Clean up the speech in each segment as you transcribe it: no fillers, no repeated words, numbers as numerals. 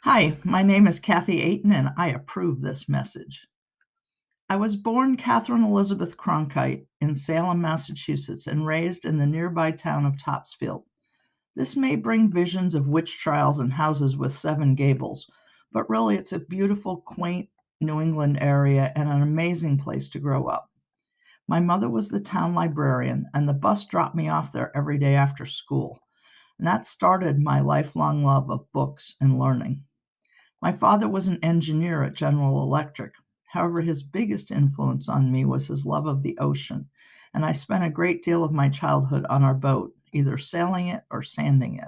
Hi, my name is Kathy Ayton, and I approve this message. I was born Catherine Elizabeth Cronkite in Salem, Massachusetts, and raised in the nearby town of Topsfield. This may bring visions of witch trials and houses with seven gables, but really it's a beautiful, quaint New England area and an amazing place to grow up. My mother was the town librarian, and the bus dropped me off there every day after school. And that started my lifelong love of books and learning. My father was an engineer at General Electric. However, his biggest influence on me was his love of the ocean, and I spent a great deal of my childhood on our boat, either sailing it or sanding it,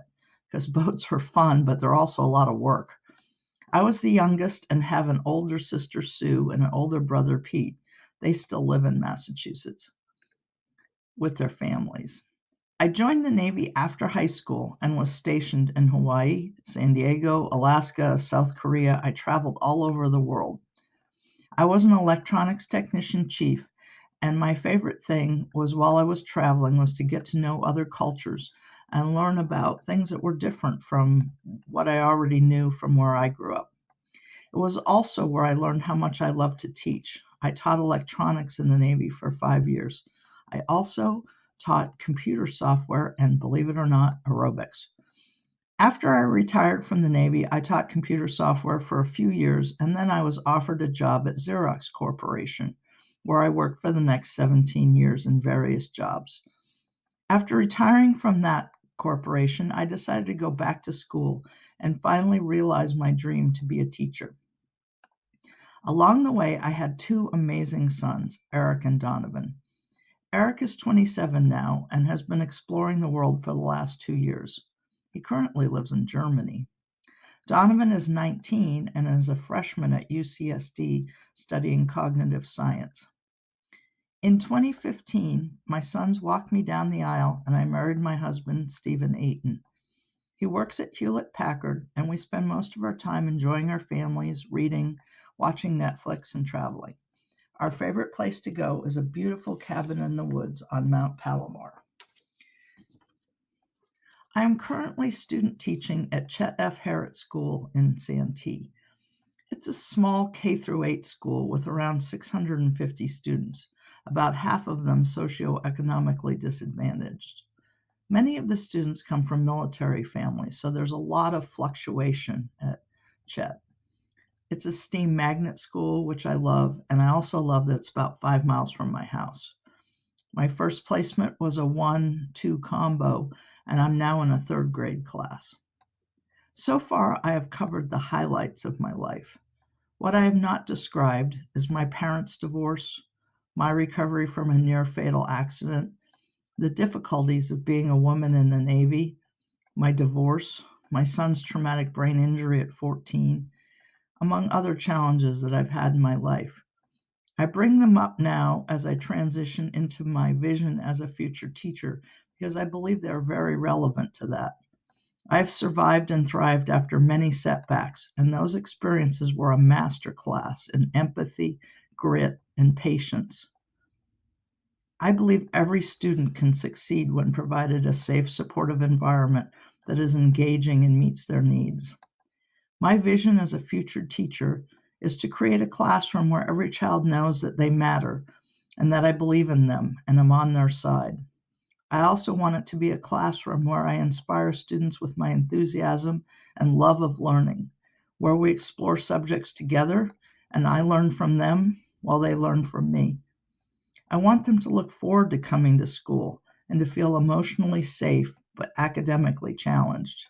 because boats are fun, but they're also a lot of work. I was the youngest and have an older sister, Sue, and an older brother, Pete. They still live in Massachusetts with their families. I joined the Navy after high school and was stationed in Hawaii, San Diego, Alaska, South Korea. I traveled all over the world. I was an electronics technician chief, and my favorite thing was while I was traveling was to get to know other cultures and learn about things that were different from what I already knew from where I grew up. It was also where I learned how much I love to teach. I taught electronics in the Navy for 5 years. I also taught computer software and, believe it or not, aerobics. After I retired from the Navy, I taught computer software for a few years, and then I was offered a job at Xerox Corporation, where I worked for the next 17 years in various jobs. After retiring from that corporation, I decided to go back to school and finally realized my dream to be a teacher. Along the way, I had two amazing sons, Eric and Donovan. Eric is 27 now and has been exploring the world for the last 2 years. He currently lives in Germany. Donovan is 19 and is a freshman at UCSD studying cognitive science. In 2015, my sons walked me down the aisle and I married my husband, Stephen Ayton. He works at Hewlett Packard, and we spend most of our time enjoying our families, reading, watching Netflix, and traveling. Our favorite place to go is a beautiful cabin in the woods on Mount Palomar. I am currently student teaching at Chet F. Harrett School in Santee. It's a small K-8 school with around 650 students, about half of them socioeconomically disadvantaged. Many of the students come from military families, so there's a lot of fluctuation at Chet. It's a steam magnet school, which I love, and I also love that it's about 5 miles from my house. My first placement was a 1-2 combo, and I'm now in a third grade class. So far, I have covered the highlights of my life. What I have not described is my parents' divorce, my recovery from a near fatal accident, the difficulties of being a woman in the Navy, my divorce, my son's traumatic brain injury at 14, among other challenges that I've had in my life. I bring them up now as I transition into my vision as a future teacher because I believe they're very relevant to that. I've survived and thrived after many setbacks, and those experiences were a master class in empathy, grit, and patience. I believe every student can succeed when provided a safe, supportive environment that is engaging and meets their needs. My vision as a future teacher is to create a classroom where every child knows that they matter and that I believe in them and am on their side. I also want it to be a classroom where I inspire students with my enthusiasm and love of learning, where we explore subjects together and I learn from them while they learn from me. I want them to look forward to coming to school and to feel emotionally safe but academically challenged.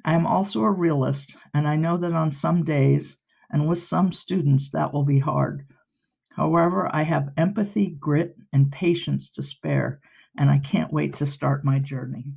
I am also a realist, and I know that on some days and with some students that will be hard. However, I have empathy, grit, and patience to spare, and I can't wait to start my journey.